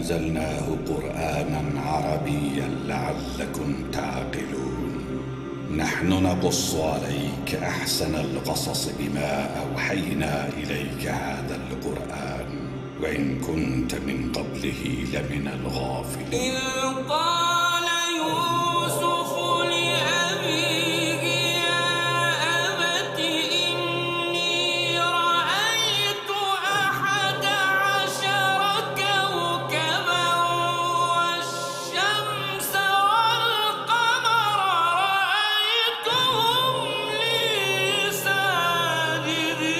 أنزلناه قرآنا عربيا لعلكم تعقلون. نحن نقص عليك أحسن القصص بما أوحينا إليك هذا القرآن، وإن كنت من قبله لمن الغافلين. إذ قال يوسف لأبيه يا أبت إني رأيت 11 كوكبا والشمس والقمر رأيتهم لي ساجدين.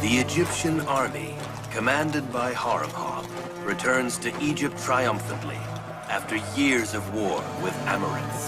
The Egyptian army, commanded by Horemheb, returns to Egypt triumphantly after years of war with Amorites.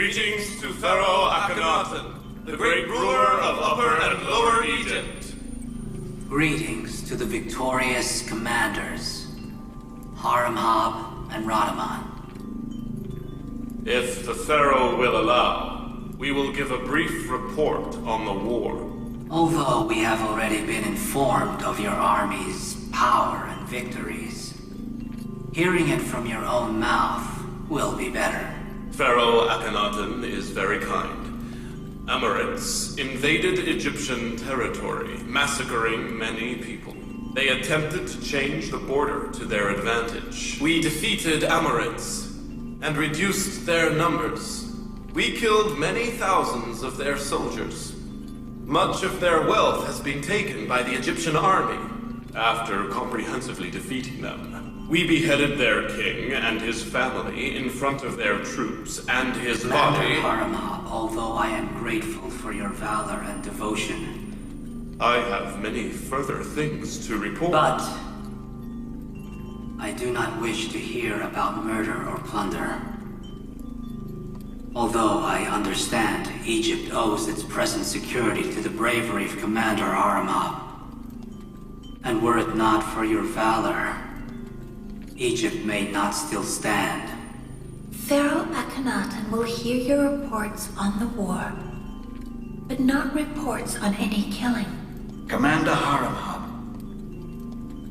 Greetings to Pharaoh Akhenaten, the great ruler of Upper and Lower Egypt. Greetings to the victorious commanders, Horemheb and Radaman. If the Pharaoh will allow, we will give a brief report on the war. Although we have already been informed of your army's power and victories, hearing it from your own mouth will be better. Pharaoh Akhenaten is very kind. Amorites invaded Egyptian territory, massacring many people. They attempted to change the border to their advantage. We defeated Amorites and reduced their numbers. We killed many thousands of their soldiers. Much of their wealth has been taken by the Egyptian army. After comprehensively defeating them, We beheaded their king and his family in front of their troops, and his Commander body... Harama, although I am grateful for your valor and devotion, I have many further things to report. but I do not wish to hear about murder or plunder. Although I understand Egypt owes its present security to the bravery of Commander Harama, and were it not for your valor, Egypt may not still stand. Pharaoh Akhenaten will hear your reports on the war, but not reports on any killing. Commander Haremhab,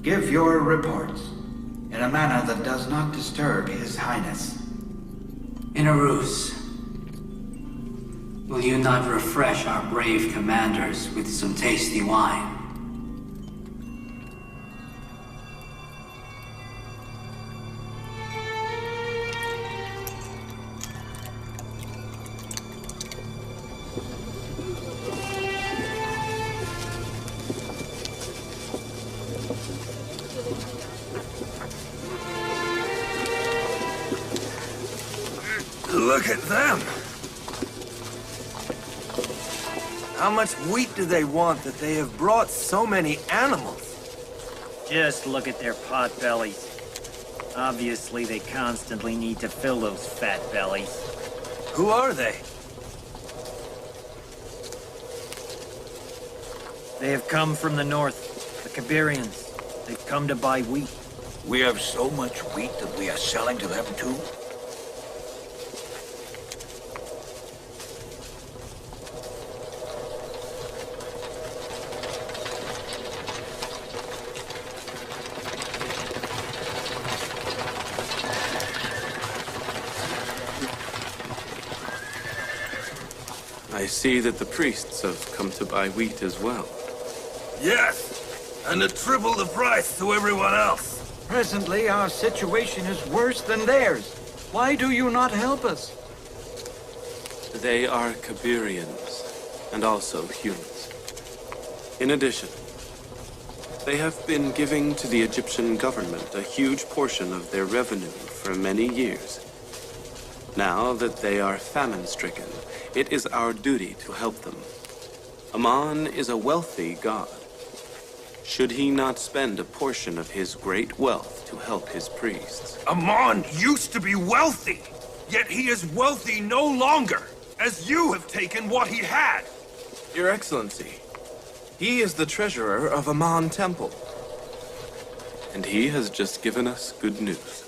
give your reports in a manner that does not disturb His Highness. Inarus, will you not refresh our brave commanders with some tasty wine? Look at them! How much wheat do they want that they have brought so many animals? Just look at their pot bellies. Obviously, they constantly need to fill those fat bellies. Who are they? They have come from the north, the Kabirians. They've come to buy wheat. We have so much wheat that we are selling to them too. I see that the priests have come to buy wheat as well. Yes, and at triple the price to everyone else. Presently, our situation is worse than theirs. Why do you not help us? They are Kabirians, and also humans. In addition, they have been giving to the Egyptian government a huge portion of their revenue for many years. Now that they are famine-stricken, it is our duty to help them. Amon is a wealthy god. Should he not spend a portion of his great wealth to help his priests? Amon used to be wealthy, yet he is wealthy no longer, as you have taken what he had. Your Excellency, he is the treasurer of Amon Temple. And he has just given us good news.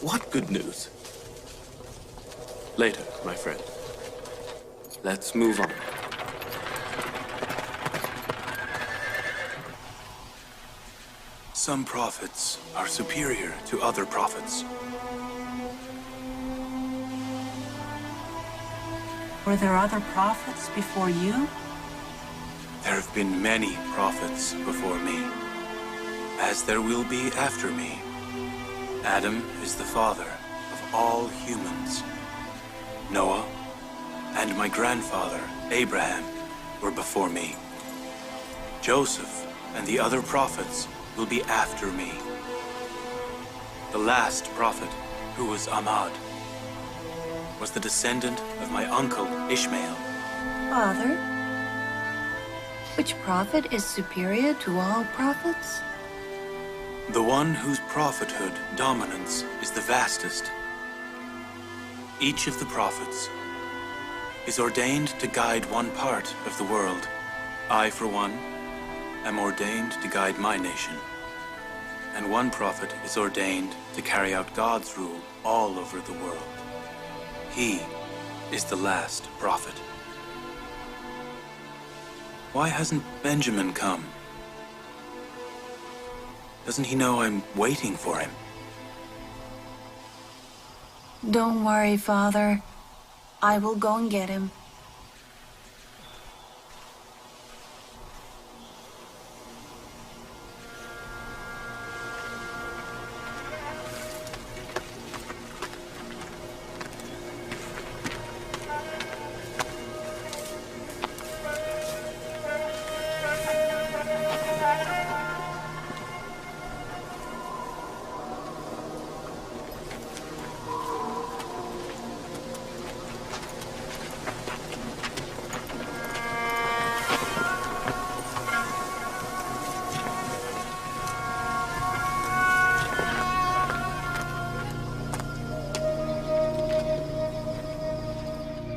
What good news? Later, my friend. Let's move on. Some prophets are superior to other prophets. Were there other prophets before you? There have been many prophets before me, as there will be after me. Adam is the father of all humans. Noah and my grandfather, Abraham, were before me. Joseph and the other prophets will be after me. The last prophet, who was Ahmad, was the descendant of my uncle, Ishmael. Father, which prophet is superior to all prophets? The one whose prophethood dominance is the vastest. Each of the prophets is ordained to guide one part of the world. I, for one, am ordained to guide my nation. And one prophet is ordained to carry out God's rule all over the world. He is the last prophet. Why hasn't Benjamin come? Doesn't he know I'm waiting for him? Don't worry, Father. I will go and get him.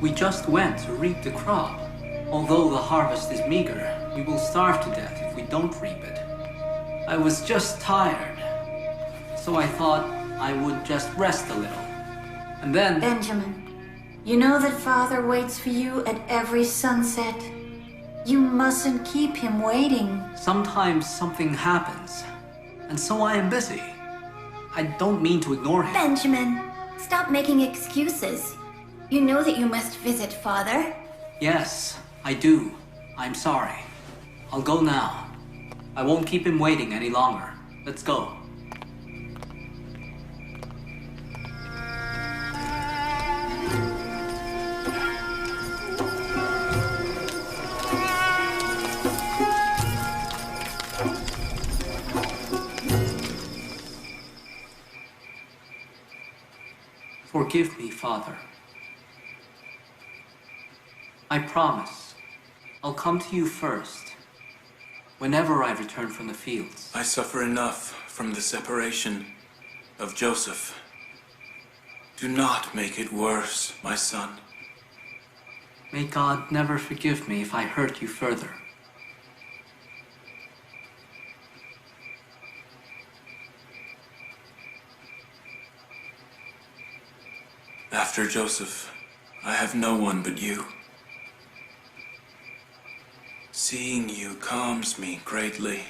We just went to reap the crop. Although the harvest is meager, we will starve to death if we don't reap it. I was just tired, so I thought I would just rest a little. And then... Benjamin, you know that Father waits for you at every sunset. You mustn't keep him waiting. Sometimes something happens, and so I am busy. I don't mean to ignore him. Benjamin, stop making excuses. You know that you must visit Father. Yes, I do. I'm sorry. I'll go now. I won't keep him waiting any longer. Let's go. Forgive me, Father. I promise, I'll come to you first, whenever I return from the fields. I suffer enough from the separation of Joseph. Do not make it worse, my son. May God never forgive me if I hurt you further. After Joseph, I have no one but you. Seeing you calms me greatly.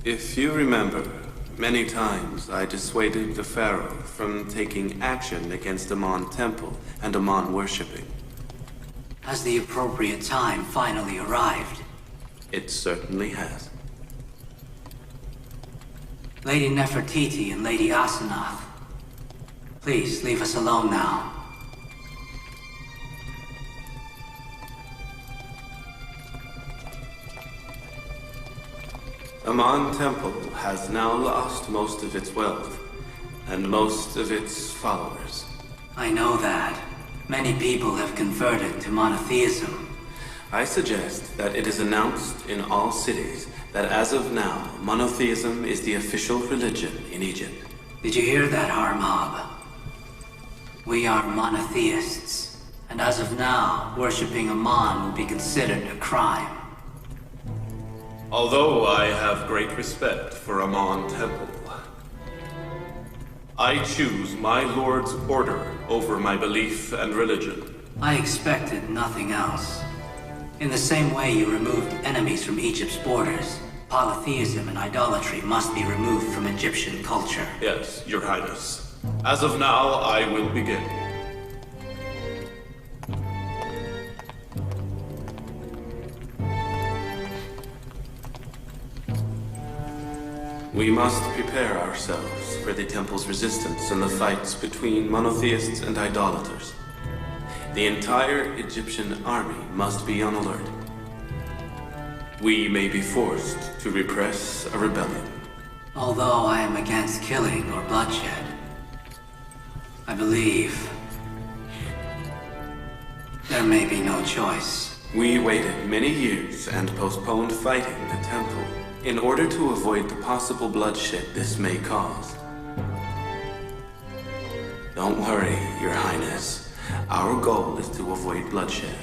If you remember, many times I dissuaded the Pharaoh from taking action against Amon Temple and Amon worshipping. Has the appropriate time finally arrived? It certainly has. Lady Nefertiti and Lady Asenath, please leave us alone now. Amon Temple has now lost most of its wealth and most of its followers. I know that. Many people have converted to monotheism. I suggest that it is announced in all cities that as of now, monotheism is the official religion in Egypt. Did you hear that, Harmab? We are monotheists, and as of now, worshipping Amon will be considered a crime. Although I have great respect for Amon Temple, I choose my Lord's order over my belief and religion. I expected nothing else. In the same way you removed enemies from Egypt's borders, polytheism and idolatry must be removed from Egyptian culture. Yes, Your Highness. As of now, I will begin. We must prepare ourselves for the Temple's resistance in the fights between monotheists and idolaters. The entire Egyptian army must be on alert. We may be forced to repress a rebellion. Although I am against killing or bloodshed, I believe there may be no choice. We waited many years and postponed fighting the Temple in order to avoid the possible bloodshed this may cause. Don't worry, Your Highness. Our goal is to avoid bloodshed.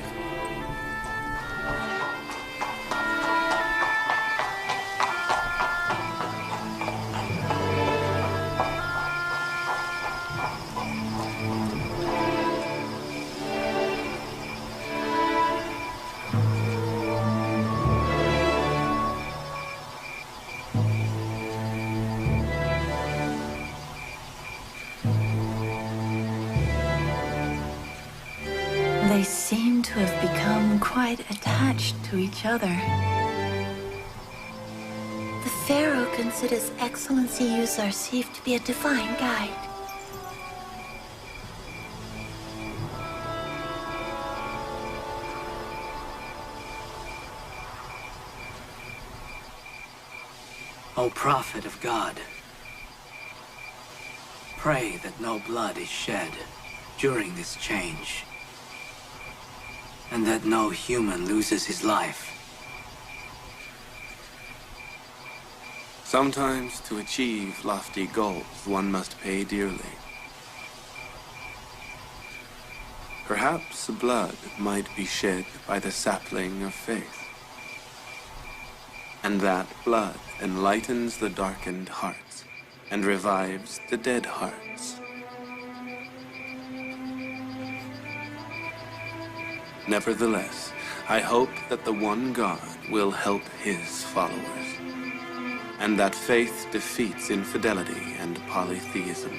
have become quite attached to each other. The Pharaoh considers Excellency Yusuf to be a divine guide. O prophet of God, pray that no blood is shed during this change, and that no human loses his life. Sometimes to achieve lofty goals, one must pay dearly. Perhaps blood might be shed by the sapling of faith. And that blood enlightens the darkened hearts and revives the dead hearts. Nevertheless, I hope that the one God will help his followers, and that faith defeats infidelity and polytheism.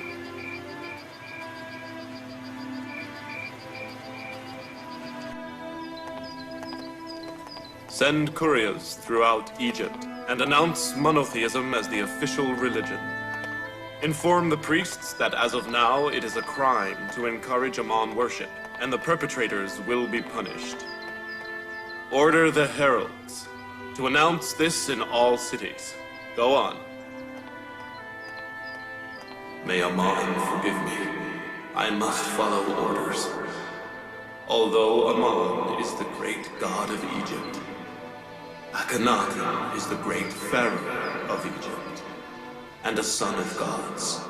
Send couriers throughout Egypt and announce monotheism as the official religion. Inform the priests that as of now it is a crime to encourage Amon worship, and the perpetrators will be punished. Order the heralds to announce this in all cities. Go on. May Amon forgive me. I must follow orders. Although Amon is the great god of Egypt, Akhenaten is the great pharaoh of Egypt, and a son of gods.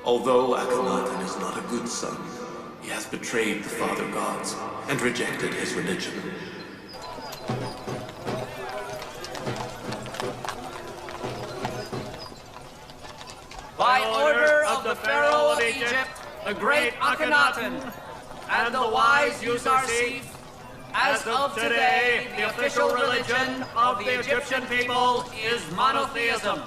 Although Akhenaten is not a good son, he has betrayed the father gods and rejected his religion. By order of the Pharaoh of Egypt, the great Akhenaten, and the wise Yusuf, as of today, the official religion of the Egyptian people is monotheism.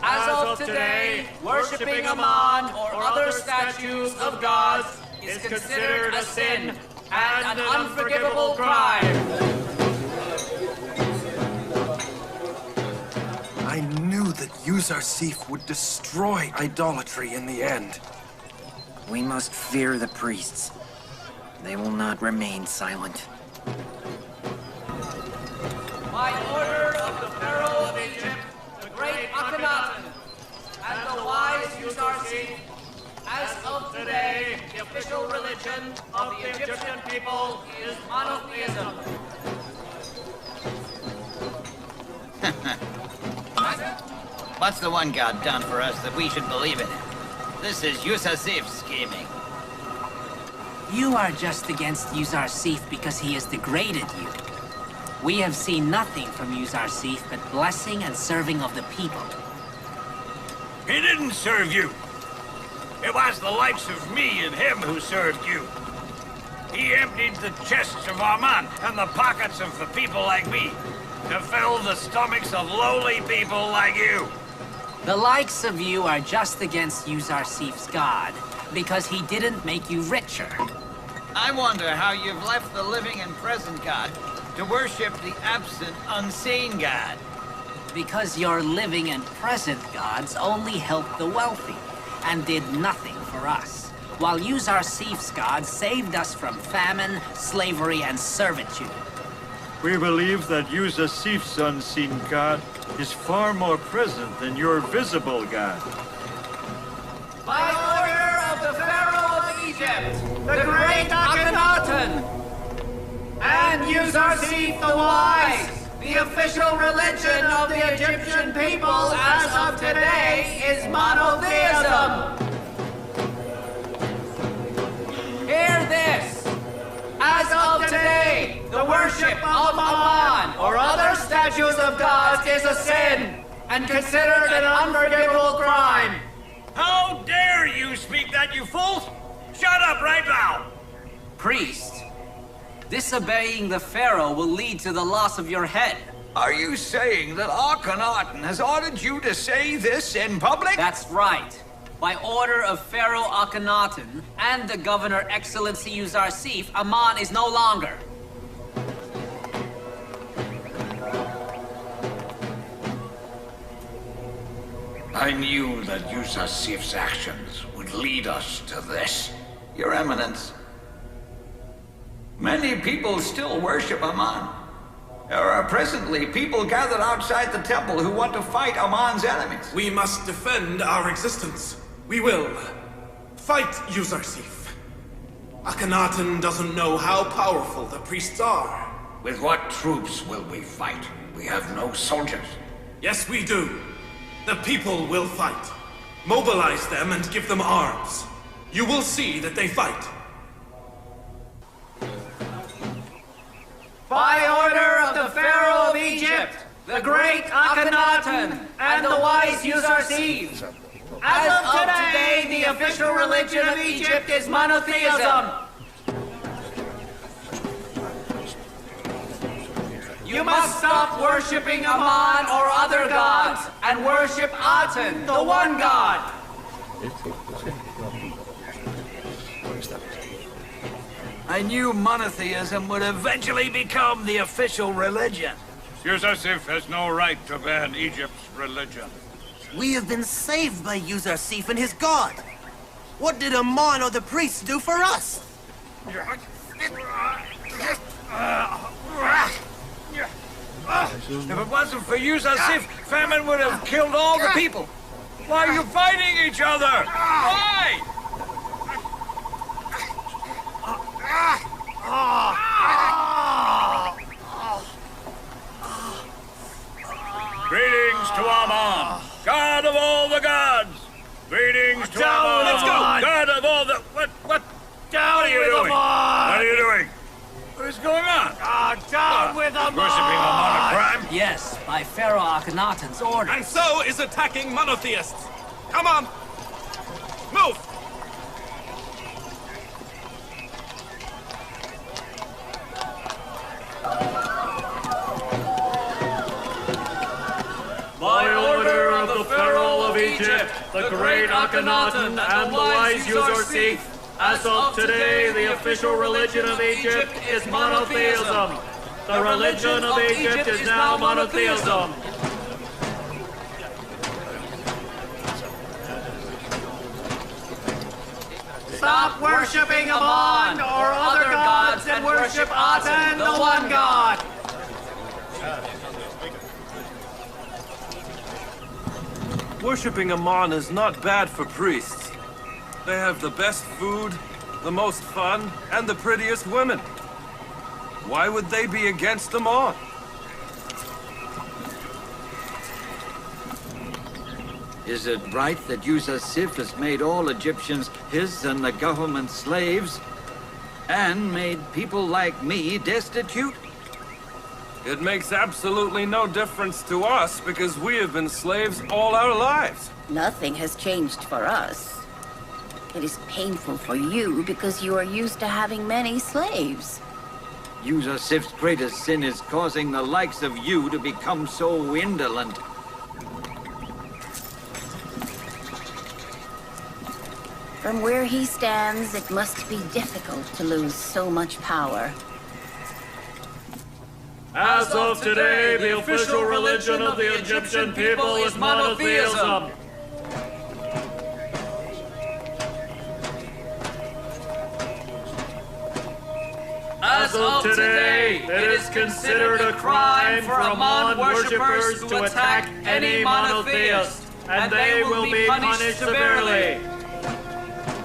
As of today, worshipping Amon or other statues of gods is considered a sin and an unforgivable crime. I knew that Yusuf would destroy idolatry in the end. We must fear the priests. They will not remain silent. By order of the Pharaoh of Egypt, the great Akhenaten, and the wise Yusuf, as of today, the official religion of the Egyptian people is monotheism. What's the one god done for us that we should believe in him? This is Yusuf scheming. You are just against Yusuf because he has degraded you. We have seen nothing from Yusuf but blessing and serving of the people. He didn't serve you. It was the likes of me and him who served you. He emptied the chests of Aman and the pockets of the people like me to fill the stomachs of lowly people like you. The likes of you are just against Yusuf's God because he didn't make you richer. I wonder how you've left the living and present God to worship the absent, unseen God. Because your living and present gods only helped the wealthy and did nothing for us, while Yusuf's God saved us from famine, slavery, and servitude. We believe that Yusuf's unseen God is far more present than your visible God. By order of the Pharaoh of Egypt, the great Akhenaten, and Yusuf the wise, the official religion of the Egyptian people as of today is monotheism. Hear this. As of today, the worship of Amon or other statues of gods is a sin and considered an unforgivable crime. How dare you speak that, you fools? Shut up right now! Priest, disobeying the Pharaoh will lead to the loss of your head. Are you saying that Akhenaten has ordered you to say this in public? That's right. By order of Pharaoh Akhenaten and the Governor Excellency Yusuf, Aman is no longer. I knew that Yusuf's actions would lead us to this. Your Eminence, many people still worship Aman. There are presently people gathered outside the temple who want to fight Aman's enemies. We must defend our existence. We will. Fight Yusuf. Akhenaten doesn't know how powerful the priests are. With what troops will we fight? We have no soldiers. Yes, we do. The people will fight. Mobilize them and give them arms. You will see that they fight. By order of the Pharaoh of Egypt, the great Akhenaten, and the wise Yusuf, as of today, the official religion of Egypt is monotheism. You must stop worshipping Aman or other gods, and worship Aten, the one god. I knew monotheism would eventually become the official religion. Yusuf has no right to ban Egypt's religion. We have been saved by Yusuf and his god. What did Aman or the priests do for us? If it wasn't for Yusuf, famine would have killed all the people. Why are you fighting each other? Why? Greetings to Aman, god of all the gods. Greetings to Aman, let's go. God of all the... What? Down What are you with doing? Aman! What are you doing? What is going on? Down with Aman! Worshipping Aman a crime? Yes, by Pharaoh Akhenaten's order. And so is attacking monotheists. Come on. Move. By order of the Pharaoh of Egypt, the great Akhenaten, and the wise Yusuf, as of today, the official religion of Egypt is monotheism. The religion of Egypt is now monotheism. Stop worshipping Aman or other gods and worship Aten, the one god. Worshipping Aman is not bad for priests. They have the best food, the most fun, and the prettiest women. Why would they be against Aman? Is it right that Yusuf has made all Egyptians his and the government slaves, and made people like me destitute? It makes absolutely no difference to us because we have been slaves all our lives. Nothing has changed for us. It is painful for you because you are used to having many slaves. Yusuf's greatest sin is causing the likes of you to become so indolent. From where he stands, it must be difficult to lose so much power. As of today, the official religion of the Egyptian people is monotheism. As of today, it is considered a crime for Aman worshippers to attack any monotheist, and they will be punished severely.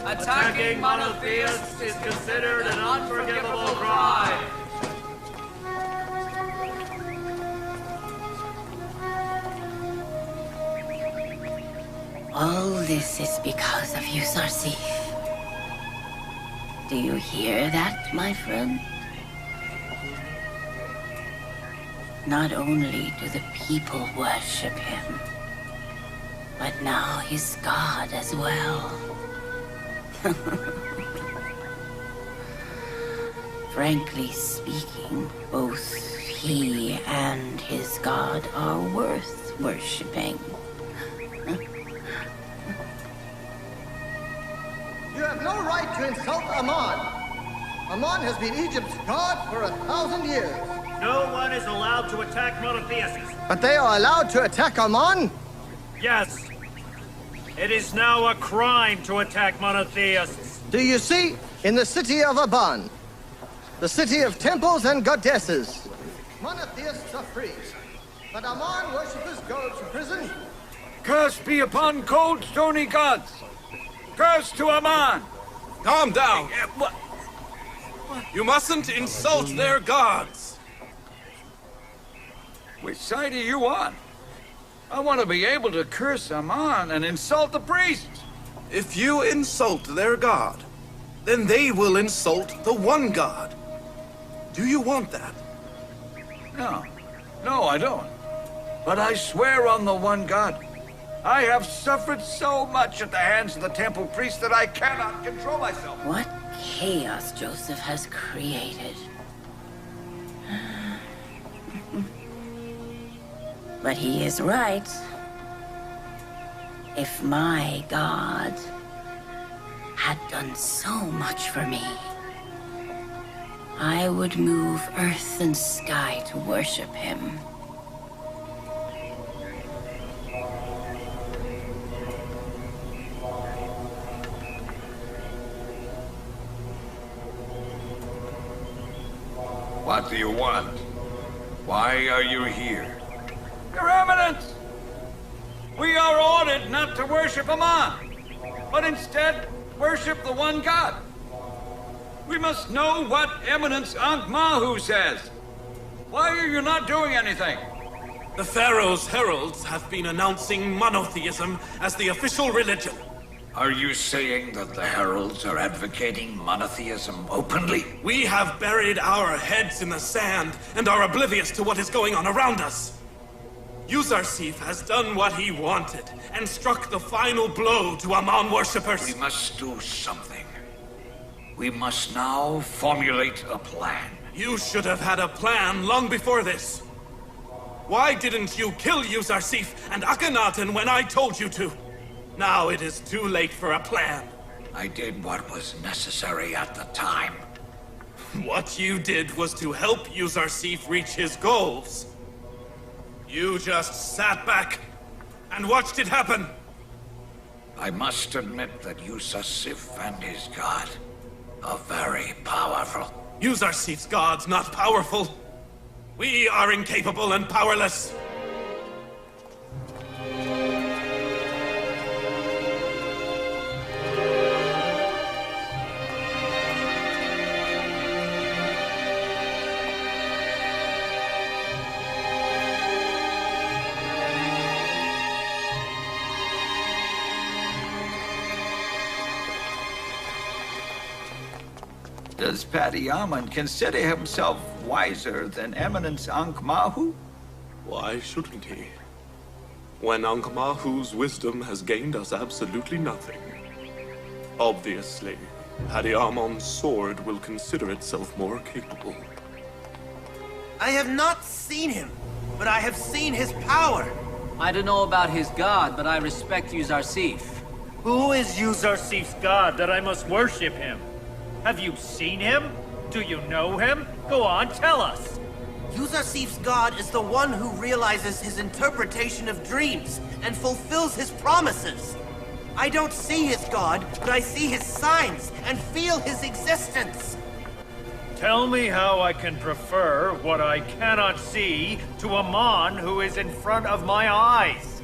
Attacking monotheists is considered an unforgivable crime. All this is because of you, Yusuf. Do you hear that, my friend? Not only do the people worship him, but now his god as well. Frankly speaking, both he and his god are worth worshipping. You have no right to insult Amon. Amon has been Egypt's god for 1,000 years. No one is allowed to attack monotheists. But they are allowed to attack Amon? Yes. It is now a crime to attack monotheists. Do you see? In the city of Aban, the city of temples and goddesses, monotheists are free. But Amon worshippers go to prison. Curse be upon cold, stony gods! Curse to Aman! Calm down! You mustn't insult their gods! Which side are you on? I want to be able to curse Aman and insult the priests. If you insult their god, then they will insult the one god. Do you want that? No. No, I don't. But I swear on the one God. I have suffered so much at the hands of the temple priests that I cannot control myself. What chaos Joseph has created. But he is right. If my God had done so much for me, I would move earth and sky to worship him. What do you want? Why are you here? Your Eminence! We are ordered not to worship Amon, but instead worship the one God. We must know what Eminence Ankh-Mahu says. Why are you not doing anything? The Pharaoh's heralds have been announcing monotheism as the official religion. Are you saying that the heralds are advocating monotheism openly? We have buried our heads in the sand and are oblivious to what is going on around us. Yuzarsif has done what he wanted and struck the final blow to Amon worshippers. We must do something. We must now formulate a plan. You should have had a plan long before this. Why didn't you kill Yuzarsif and Akhenaten when I told you to? Now it is too late for a plan. I did what was necessary at the time. What you did was to help Yuzarsif reach his goals. You just sat back and watched it happen. I must admit that Yuzarsif and his god are very powerful. Yuzarsif's god's not powerful. We are incapable and powerless. Does Paddy Amon consider himself wiser than Eminence Ankh-Mahu? Why shouldn't he? When Ankh-Mahu's wisdom has gained us absolutely nothing. Obviously, Paddy Amon's sword will consider itself more capable. I have not seen him, but I have seen his power. I don't know about his god, but I respect Yuzarsif. Who is Yuzarsif's god that I must worship him? Have you seen him? Do you know him? Go on, tell us. Yuzarsif's god is the one who realizes his interpretation of dreams and fulfills his promises. I don't see his god, but I see his signs and feel his existence. Tell me how I can prefer what I cannot see to Amon who is in front of my eyes.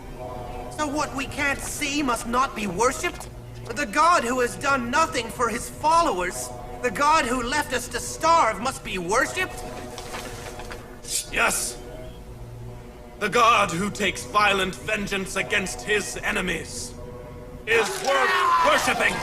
So what we can't see must not be worshipped? The god who has done nothing for his followers, the god who left us to starve, must be worshipped? Yes. The god who takes violent vengeance against his enemies is worth worshipping.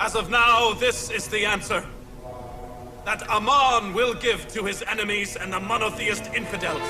As of now, this is the answer. That Amon will give to his enemies and the monotheist infidels.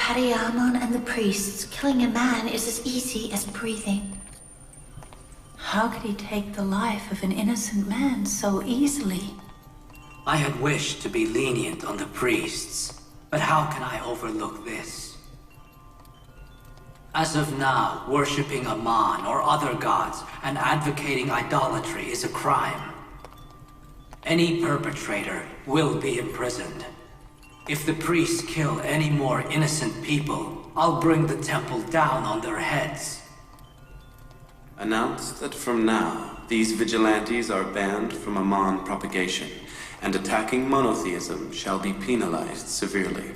Amon and the priests, killing a man is as easy as breathing. How could he take the life of an innocent man so easily? I had wished to be lenient on the priests, but how can I overlook this? As of now, worshipping Amon or other gods and advocating idolatry is a crime. Any perpetrator will be imprisoned. If the priests kill any more innocent people, I'll bring the temple down on their heads. Announce that from now, these vigilantes are banned from Amon propagation, and attacking monotheism shall be penalized severely.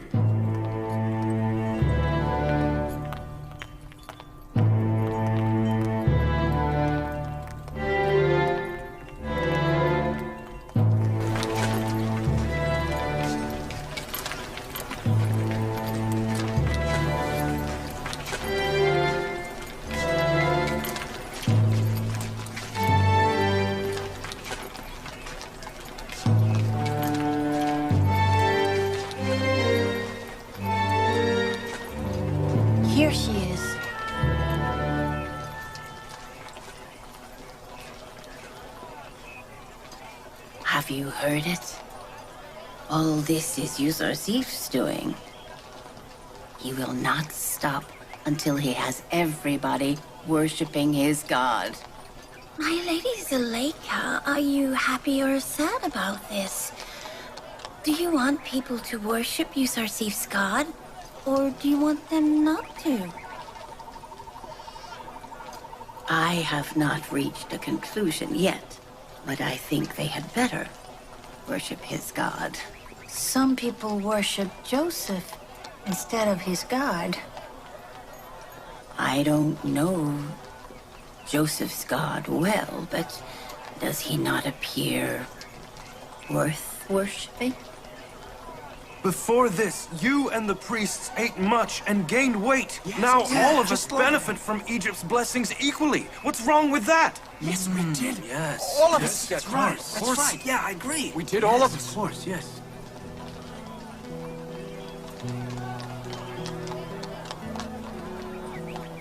Here she is. Have you heard it? All this is Yusuf doing. He will not stop until he has everybody worshipping his god. My lady Zuleika, are you happy or sad about this? Do you want people to worship Yusuf's god? Or do you want them not to? I have not reached a conclusion yet, but I think they had better worship his god. Some people worship Joseph instead of his god. I don't know Joseph's god well, but does he not appear worth worshipping? Before this, you and the priests ate much and gained weight. Now all of us benefit from Egypt's blessings equally. What's wrong with that? Yes, we did. Yes. All of Yes, us. that's That's right. right. That's right. Yeah, I agree. We did all of us. us. Of course, yes.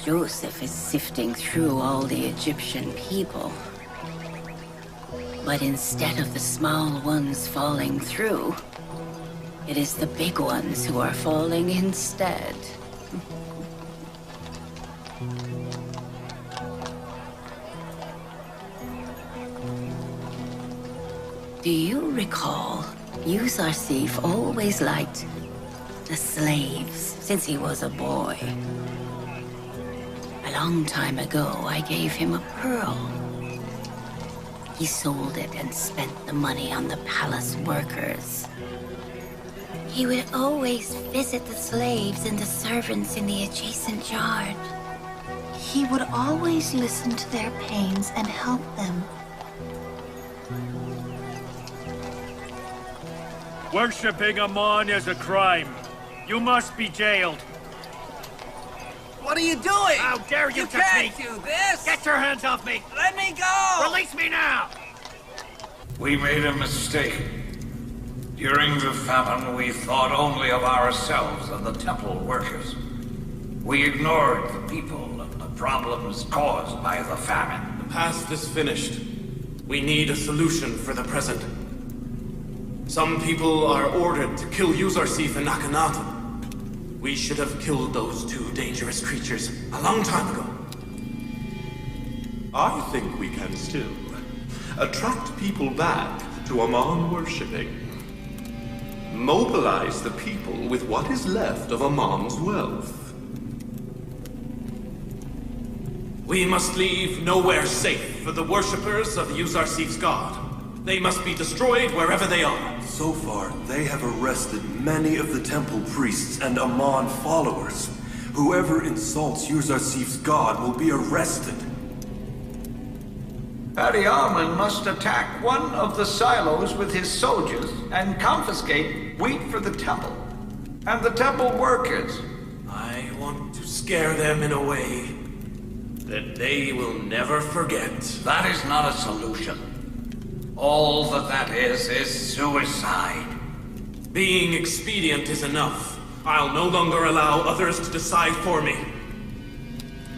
Joseph is sifting through all the Egyptian people. But instead of the small ones falling through, it is the big ones who are falling instead. Do you recall, Yusuf always liked the slaves since he was a boy? A long time ago, I gave him a pearl. He sold it and spent the money on the palace workers. He would always visit the slaves and the servants in the adjacent yard. He would always listen to their pains and help them. Worshipping Amon is a crime. You must be jailed. What are you doing? How dare you touch me? can't do this! Get your hands off me! Let me go! Release me now! We made a mistake. During the famine, we thought only of ourselves and the temple workers. We ignored the people and the problems caused by the famine. The past is finished. We need a solution for the present. Some people are ordered to kill Yusuf and Akhenaten. We should have killed those two dangerous creatures a long time ago. I think we can still attract people back to Amon worshipping. Mobilize the people with what is left of Amon's wealth. We must leave nowhere safe for the worshippers of Yusuf's god. They must be destroyed wherever they are. So far, they have arrested many of the temple priests and Amon followers. Whoever insults Yusuf's god will be arrested. Amon must attack one of the silos with his soldiers and confiscate wheat for the temple and the temple workers. I want to scare them in a way that they will never forget. That is not a solution. All that is suicide. Being expedient is enough. I'll no longer allow others to decide for me.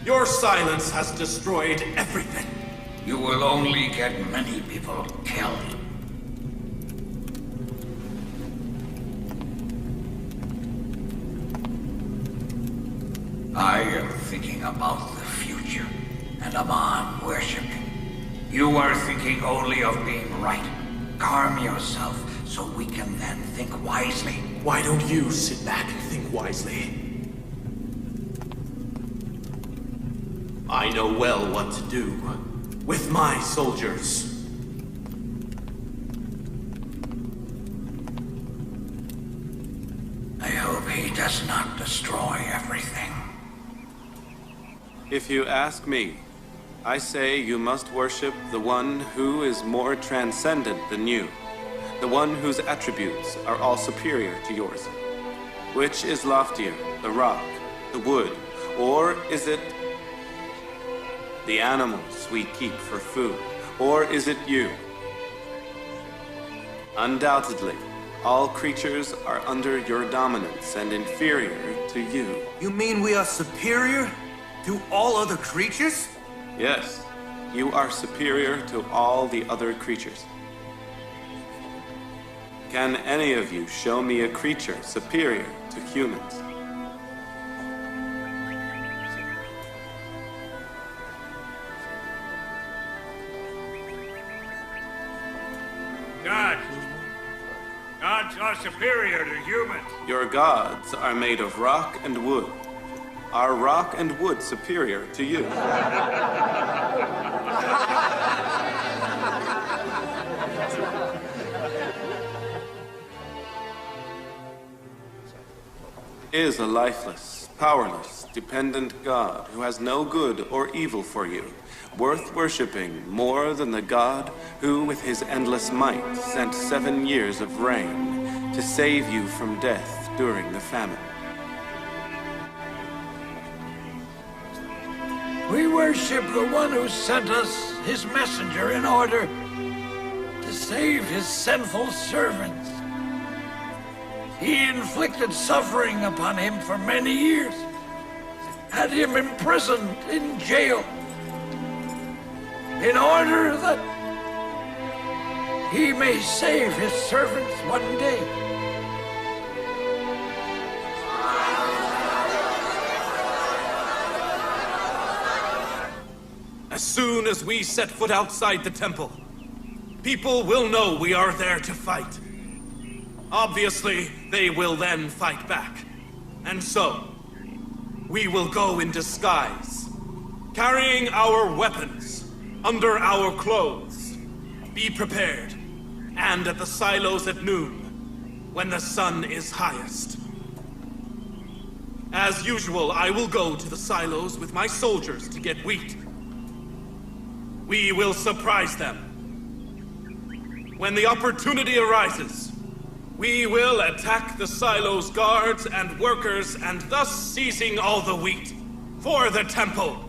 Your silence has destroyed everything. You will only get many people killed. I am thinking about the future, and Amon worshipping. You are thinking only of being right. Calm yourself, so we can then think wisely. Why don't you sit back and think wisely? I know well what to do with my soldiers. I hope he does not destroy everything. If you ask me, I say you must worship the one who is more transcendent than you, the one whose attributes are all superior to yours. Which is loftier, the rock, the wood, or is it the animals we keep for food, or is it you? Undoubtedly, all creatures are under your dominance and inferior to you. You mean we are superior to all other creatures? Yes, you are superior to all the other creatures. Can any of you show me a creature superior to humans? Gods. Gods are superior to humans. Your gods are made of rock and wood. Are rock and wood superior to you? Is a lifeless, powerless, dependent God who has no good or evil for you, worth worshipping more than the God who, with his endless might, sent 7 years of rain to save you from death during the famine? We worship the one who sent us his messenger in order to save his sinful servants. He inflicted suffering upon him for many years, had him imprisoned in jail, in order that he may save his servants one day. As soon as we set foot outside the temple, people will know we are there to fight. Obviously, they will then fight back. And so, we will go in disguise, carrying our weapons under our clothes. Be prepared, and at the silos at noon, when the sun is highest. As usual, I will go to the silos with my soldiers to get wheat. We will surprise them. When the opportunity arises, we will attack the silos' guards and workers and thus seizing all the wheat for the temple.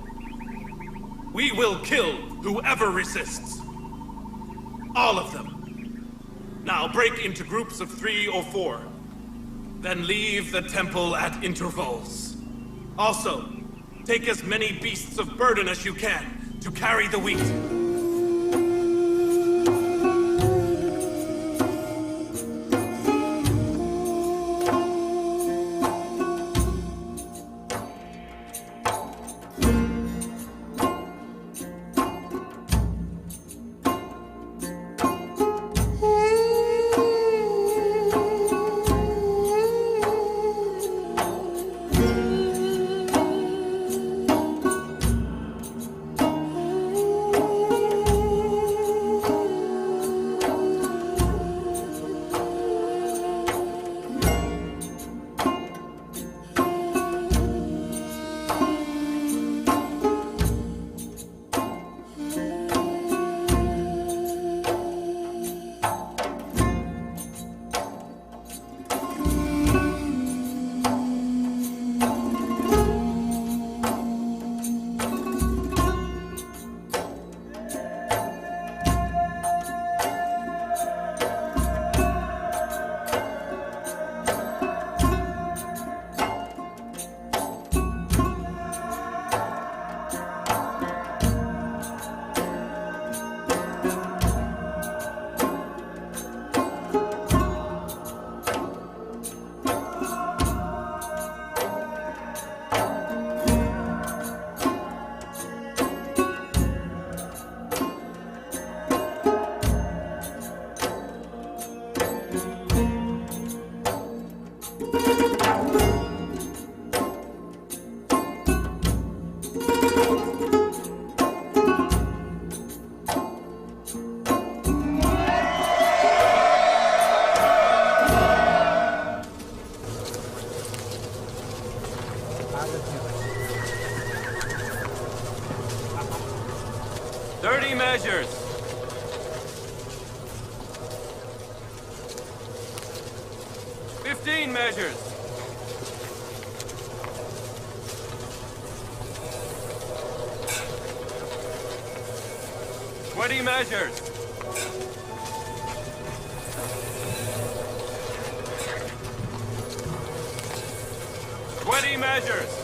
We will kill whoever resists. All of them. Now break into groups of 3 or 4. Then leave the temple at intervals. Also, take as many beasts of burden as you can to carry the wheat. 30 measures. 15 measures. 20 measures. 20 measures.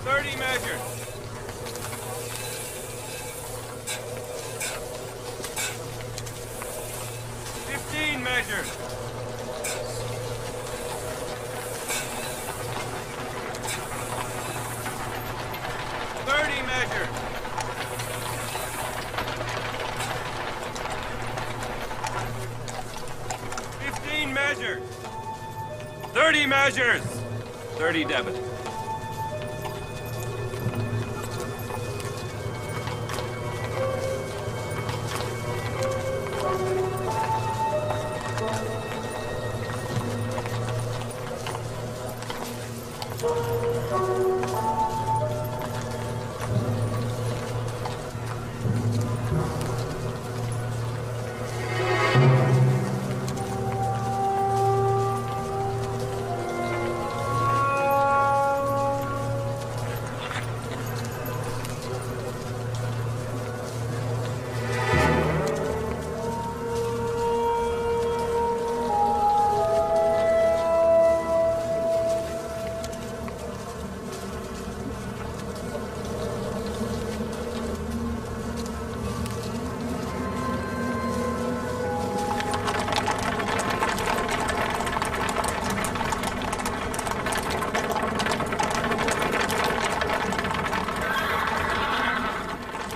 30 measures. 15 measures. 30 measures. 15 measures. 30 measures. 30 debit.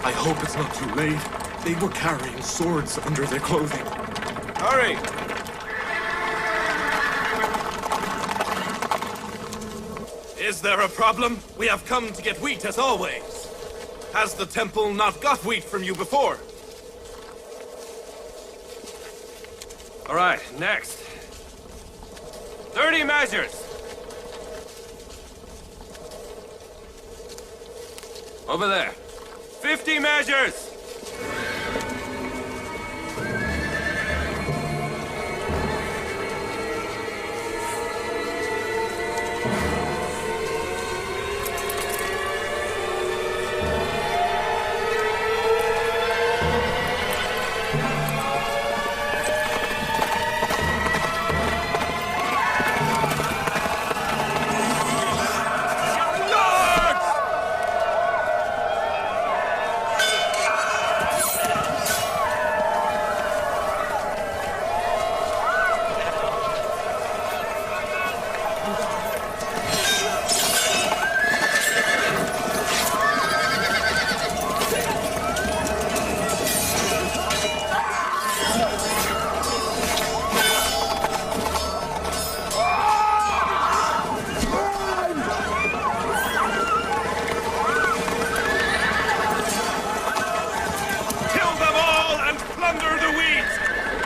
I hope it's not too late. They were carrying swords under their clothing. Hurry! Is there a problem? We have come to get wheat as always. Has the temple not got wheat from you before? All right, next. 30 measures. Over there. 50 measures. 'Cause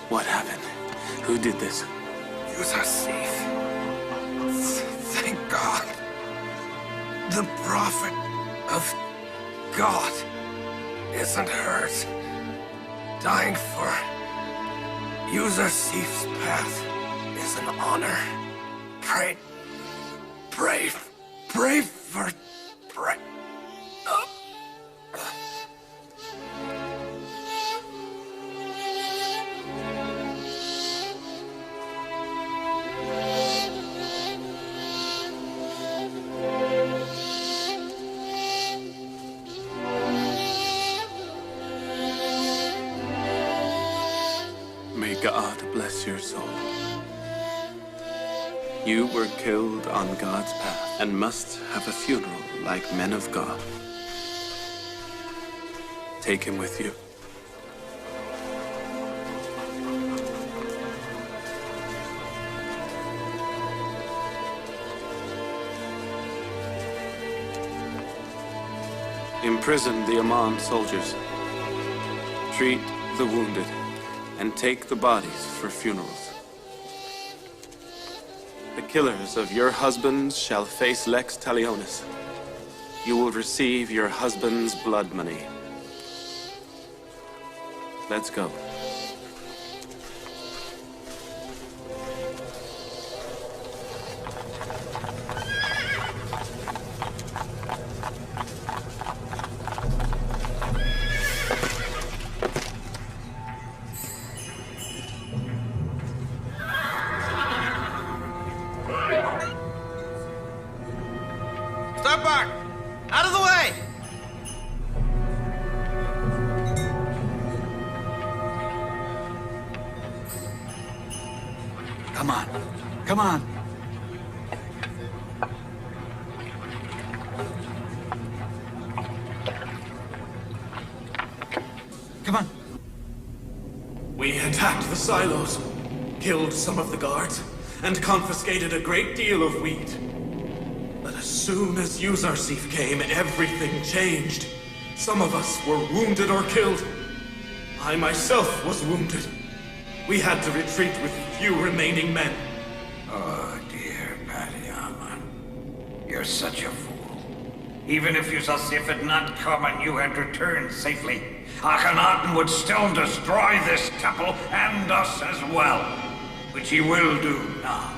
What happened? Who did this? Yusuf. Thank God. The prophet of God isn't hurt. Dying for Yusuf's path is an honor. Pray for... May God bless your soul. You were killed on God's path and must have a funeral like men of God. Take him with you. Imprison the Aman soldiers. Treat the wounded. And take the bodies for funerals. The killers of your husbands shall face lex talionis. You will receive your husband's blood money. Let's go. Step back! Out of the way! Come on. Come on. Come on. We attacked the silos, killed some of the guards, and confiscated a great deal of wheat. But as soon as Yusuf came, everything changed. Some of us were wounded or killed. I myself was wounded. We had to retreat with few remaining men. Oh, dear Aman. You're such a fool. Even if Yusuf had not come and you had returned safely, Akhenaten would still destroy this temple and us as well, which he will do now.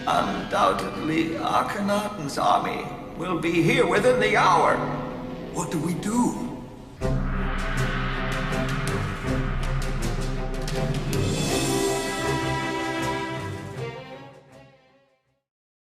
Undoubtedly, Akhenaten's army will be here within the hour. What do we do?